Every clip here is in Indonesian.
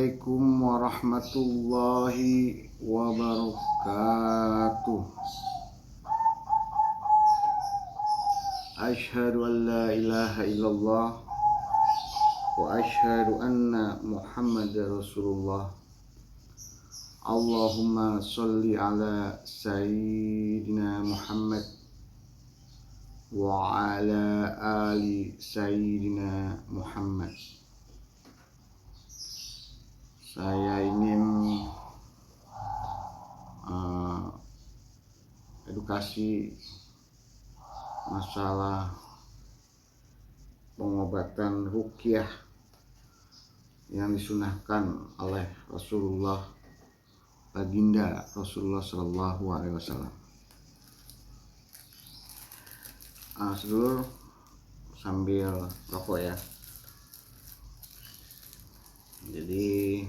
Assalamualaikum warahmatullahi wabarakatuh. Asyhadu an la ilaha illallah wa asyhadu anna Muhammadar Rasulullah. Allahumma sholli ala sayyidina Muhammad wa ala ali sayyidina Muhammad. Saya ingin edukasi masalah pengobatan ruqyah yang disunahkan oleh Rasulullah, baginda Rasulullah Shallallahu Alaihi Wasallam. Sedulur sambil rokok ya. Jadi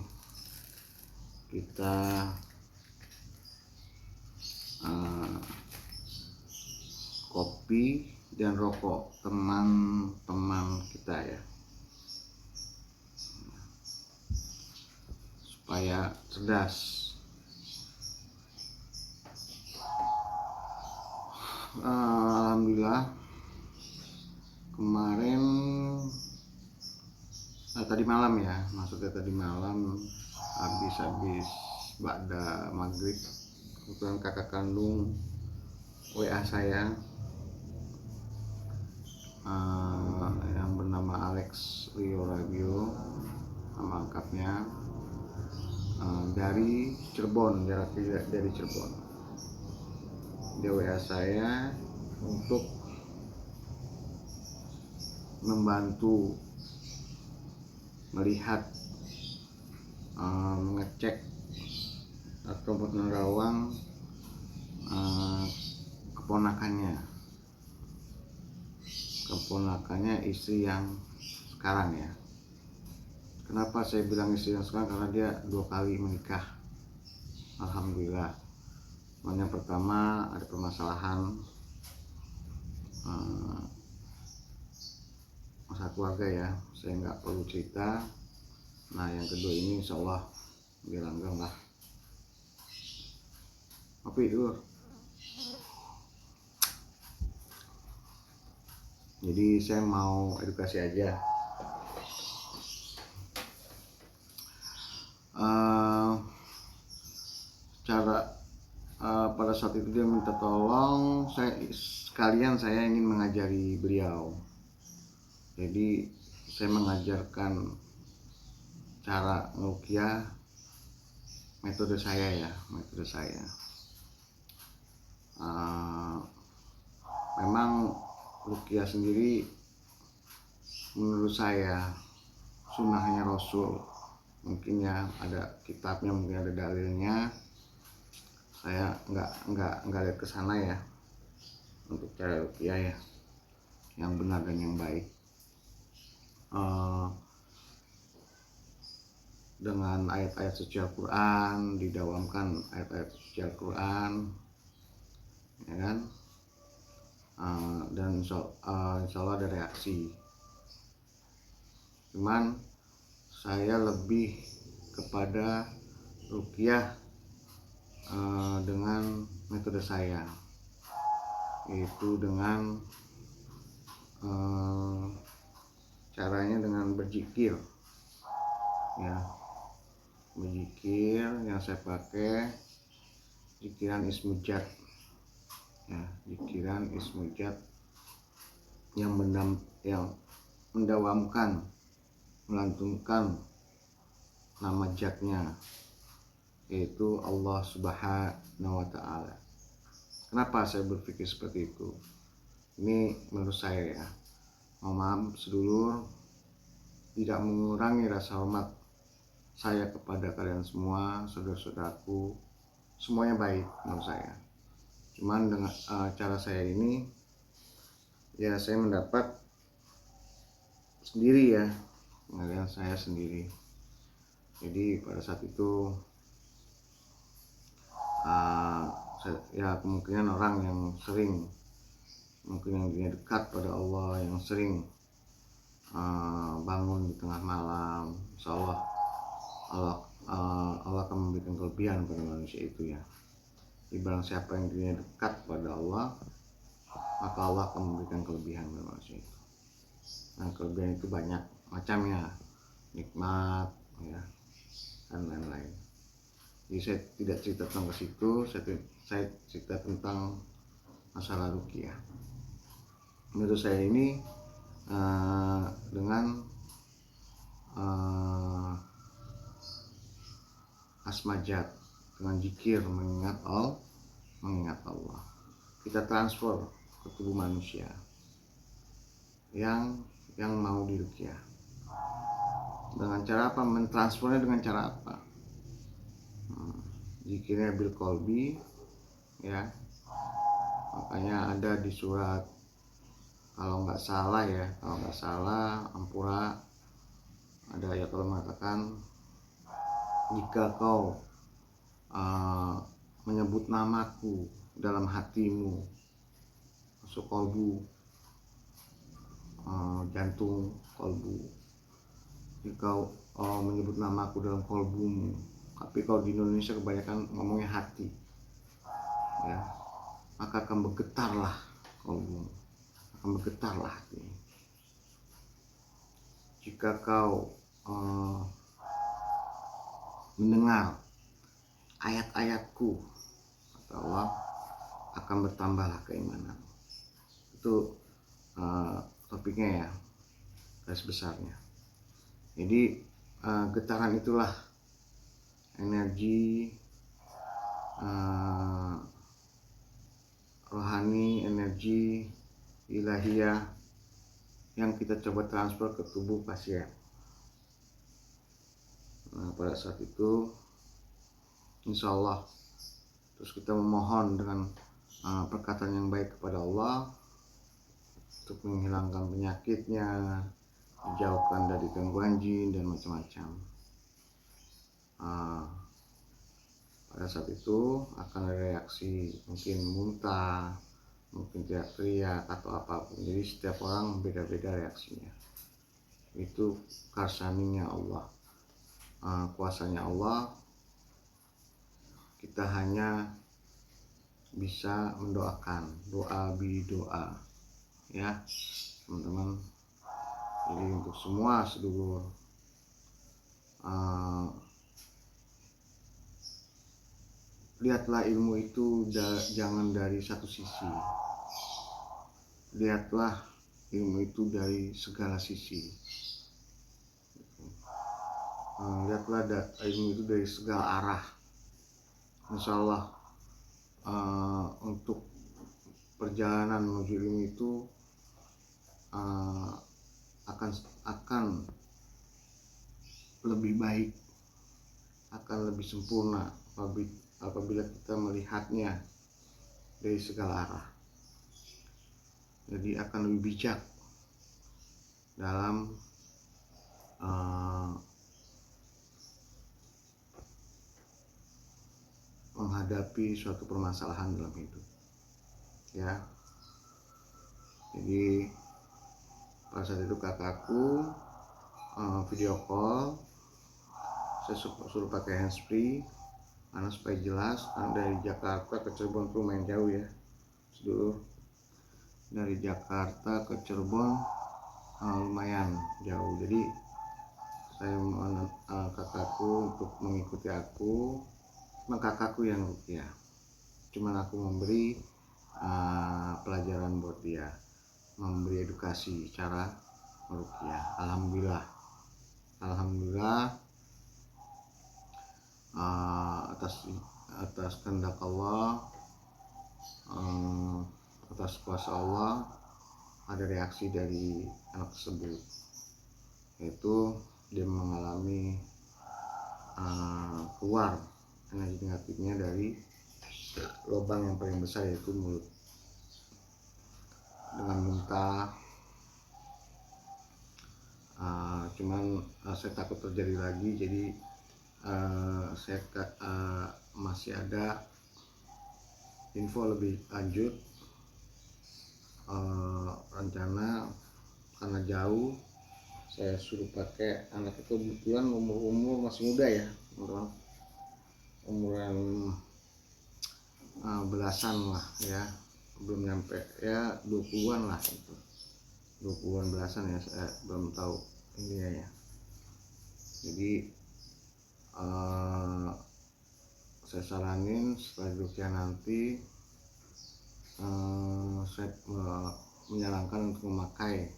kita kopi dan rokok teman-teman kita ya, supaya cerdas. Alhamdulillah kemarin tadi malam ya, maksudnya tadi malam habis ba'da maghrib, kebetulan kakak kandung WA saya yang bernama Alex Rio Radio, nama lengkapnya, dari Cirebon, jaraknya dari Cirebon. Dia WA saya untuk membantu melihat, mengecek atau menerawang keponakannya istri yang sekarang ya. Kenapa saya bilang istri yang sekarang? Karena dia 2 kali menikah. Alhamdulillah. Yang pertama ada permasalahan masalah keluarga ya, saya nggak perlu cerita. Nah yang kedua ini insya Allah dia langgeng lah. Apa itu? Jadi saya mau edukasi aja. Pada saat itu dia minta tolong, saya ingin mengajari beliau. Jadi saya mengajarkan cara ruqyah, metode saya. Memang ruqyah sendiri menurut saya sunnahnya Rasul. Mungkin ya ada kitabnya, mungkin ada dalilnya. Saya nggak lihat ke sana ya, untuk cara ruqyah ya, yang benar dan yang baik. Dengan ayat-ayat suci Al-Quran, didawamkan ayat-ayat suci Al-Quran, ya kan? Dan insya Allah ada reaksi. Cuman saya lebih kepada ruqyah dengan metode saya, yaitu dengan caranya dengan berzikir ya. Berzikir yang saya pakai zikiran Ismujad ya, zikiran Ismujad yang mendawamkan, melantunkan nama jatnya, yaitu Allah Subhanahu wa Ta'ala. Kenapa saya berpikir seperti itu? Ini menurut saya ya, mohon maaf sedulur, tidak mengurangi rasa hormat saya kepada kalian semua, saudara-saudaraku, semuanya baik menurut saya. Cuman dengan cara saya ini ya, saya mendapat sendiri ya, pengalaman saya sendiri. Jadi pada saat itu ya kemungkinan orang yang sering, mungkin yang dia dekat pada Allah, yang sering bangun di tengah malam, insya Allah Allah akan memberikan kelebihan pada manusia itu ya. Barang siapa yang dirinya dekat pada Allah, maka Allah akan memberikan kelebihan pada manusia itu. Nah, kelebihan itu banyak macamnya, nikmat ya, dan lain-lain. Jadi saya tidak cerita tentang ke situ, saya cerita tentang masalah ruqyah. Menurut saya ini dengan asmajat, dengan zikir mengingat Allah, kita transfer ke tubuh manusia yang mau diruqyah. Dengan cara apa? Mentransfernya dengan cara apa? Zikirnya bil qalbi ya. Makanya ada di surat, kalau nggak salah Ampura, ada ayat Allah mengatakan, jika kau menyebut namaku dalam hatimu, masuk kolbu, jantung kolbu, jika kau menyebut namaku dalam kolbumu. Tapi kalau di Indonesia kebanyakan ngomongnya hati ya, maka akan bergetarlah kolbu, akan bergetarlah hati. Jika kau mendengar ayat-ayatku, kata Allah, akan bertambahlah keimanan. Itu topiknya ya, garis besarnya. Jadi getaran itulah energi rohani, energi ilahiyah yang kita coba transfer ke tubuh pasien. Nah, pada saat itu insya Allah terus kita memohon dengan perkataan yang baik kepada Allah untuk menghilangkan penyakitnya, dijauhkan dari gangguan jin dan macam-macam. Pada saat itu akan ada reaksi, mungkin muntah, mungkin teriak-teriak atau apapun. Jadi setiap orang beda-beda reaksinya. Itu karsaninya Allah, kuasanya Allah. Kita hanya bisa mendoakan, doa bidoa ya teman-teman. Jadi untuk semua sedulur, lihatlah ilmu itu jangan dari satu sisi, lihatlah ilmu itu dari segala sisi. Lihatlah ilmu itu dari segala arah. Insya Allah untuk perjalanan menuju ilmu itu akan lebih baik, akan lebih sempurna apabila kita melihatnya dari segala arah. Jadi akan lebih bijak dalam menghadapi suatu permasalahan dalam hidup ya. Jadi pada saat itu kakakku video call, saya suruh pakai handsfree karena supaya jelas. Karena dari Jakarta ke Cirebon itu lumayan jauh ya sedulur. Dari Jakarta ke Cirebon lumayan jauh. Jadi saya mohon kakakku untuk mengikuti aku. Cuma kakakku yang ruqyah, cuman aku memberi pelajaran buat dia, memberi edukasi cara meruqyah. Alhamdulillah atas kehendak Allah, atas kuasa Allah, ada reaksi dari anak tersebut, yaitu dia mengalami keluar energi negatifnya dari lubang yang paling besar, yaitu mulut, dengan muntah. Cuman saya takut terjadi lagi, jadi saya masih ada info lebih lanjut. Rencana karena jauh, saya suruh pakai. Anak itu kebetulan umur masih muda ya teman-teman, umuran belasan lah ya, belum nyampe ya 20-an lah gitu, 20-an belasan ya, saya belum tahu ini ya. Jadi saya saranin setelah rukyah nanti saya menyarankan untuk memakai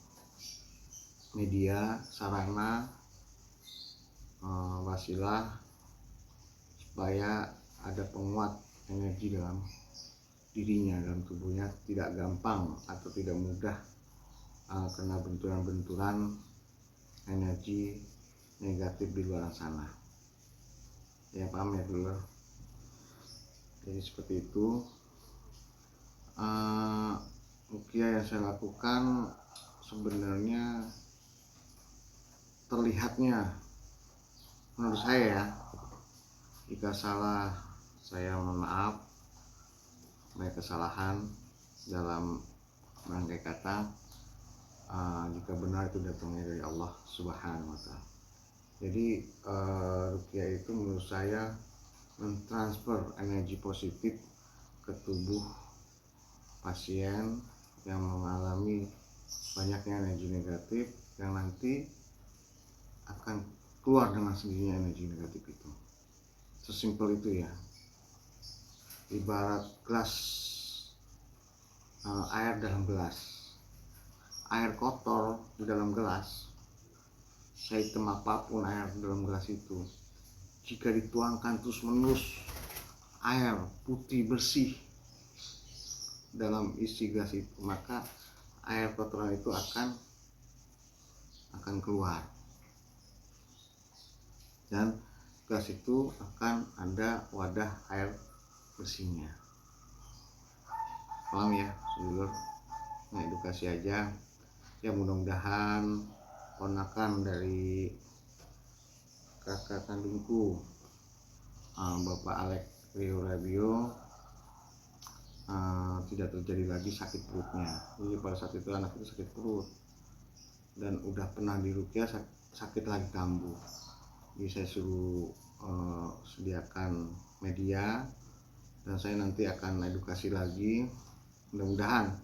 media, sarana, wasilah supaya ada penguat energi dalam dirinya, dalam tubuhnya, tidak gampang atau tidak mudah kena benturan-benturan energi negatif di luar sana ya, paham ya dulu. Jadi seperti itu rukyah yang saya lakukan. Sebenarnya terlihatnya menurut saya ya, jika salah saya mohon maaf, banyak kesalahan dalam merangkai kata. Jika benar itu datangnya dari Allah Subhanahu wa Ta'ala. Jadi rukyah itu menurut saya mentransfer energi positif ke tubuh pasien yang mengalami banyaknya energi negatif, yang nanti akan keluar dengan sendirinya energi negatif itu. Sesimpel itu ya. Ibarat gelas air dalam gelas, air kotor di dalam gelas, sehitam apapun air dalam gelas itu, jika dituangkan terus menerus air putih bersih dalam isi gelas itu, maka air kotoran itu akan keluar, dan gelas itu akan ada wadah air bersihnya. Paham ya sedulur? Nah, edukasi aja ya, mudah-mudahan ponakan dari kakak kandungku, Bapak Alex Rio Rabio, tidak terjadi lagi sakit perutnya. Jadi pada saat itu anak itu sakit perut dan udah pernah dirukyah, sakit lagi kambuh. Jadi saya suruh sediakan media, dan saya nanti akan edukasi lagi. Mudah-mudahan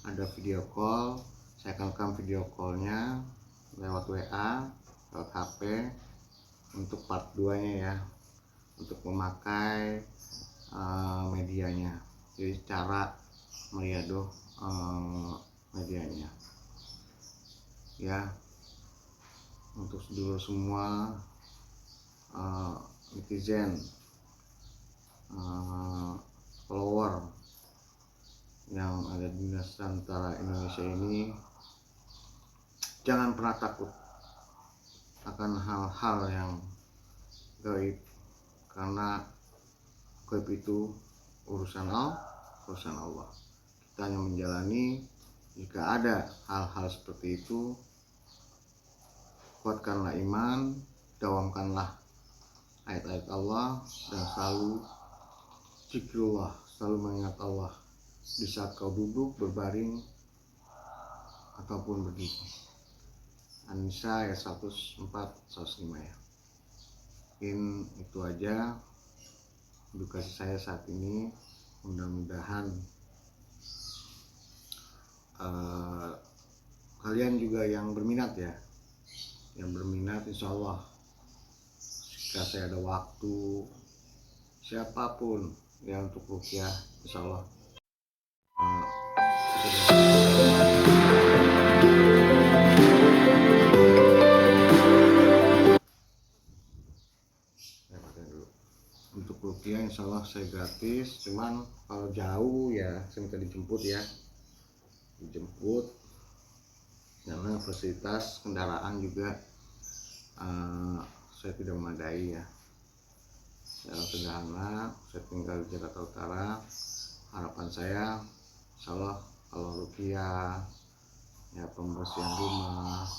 ada video call, saya akan rekam video callnya lewat WA, lewat HP untuk part 2 nya ya, untuk memakai medianya. Jadi cara meriadoh medianya ya. Untuk sedulur semua netizen, follower yang ada di Nusantara Indonesia ini, jangan pernah takut akan hal-hal yang gaib, karena gaib itu urusan Allah. Kita hanya menjalani. Jika ada hal-hal seperti itu, kuatkanlah iman, dawamkanlah ayat-ayat Allah, dan selalu zikrullah, selalu mengingat Allah di saat kau duduk, berbaring, ataupun berdiri. An-Nisa ayat 104-105 ya. Mungkin itu aja edukasi saya saat ini. Mudah-mudahan kalian juga yang berminat ya, insya Allah jika saya ada waktu, siapapun ya, untuk rukyah, insya Allah untuk rukyah insya Allah saya gratis. Cuman kalau jauh ya saya minta dijemput ya, karena fasilitas kendaraan juga saya tidak memadai ya. Secara sederhana, saya tinggal di Jakarta Utara. Harapan saya insya Allah kalau rukyah ya, pembersihan rumah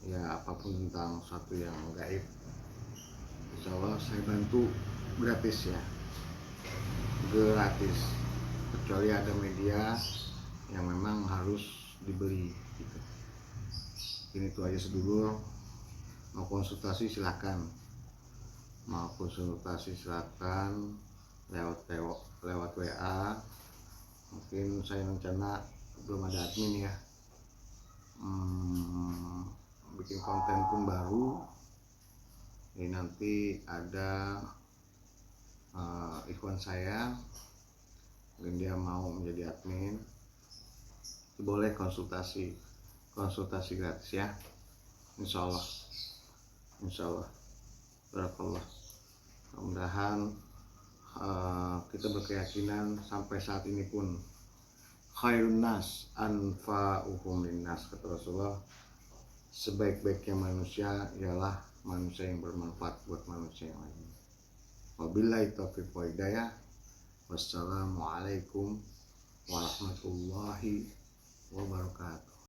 ya, apapun tentang sesuatu yang gaib, insya Allah saya bantu gratis ya, gratis, kecuali ada media yang memang harus dibeli gitu. Mungkin itu aja sedulur. Mau konsultasi silakan, lewat WA. Mungkin saya rencana belum ada admin ya, bikin konten pun baru. Ini nanti ada ikhwan saya, mungkin dia mau menjadi admin, boleh konsultasi gratis ya, insya Allah. Barakallah. Mudah-mudahan kita berkeyakinan sampai saat ini pun khairun nas anfa'uhum linnas, kata Rasulullah, sebaik-baiknya manusia ialah manusia yang bermanfaat buat manusia yang lain. Wabillahi taufiq wal hidayah. Wassalamualaikum warahmatullahi wabarakatuh.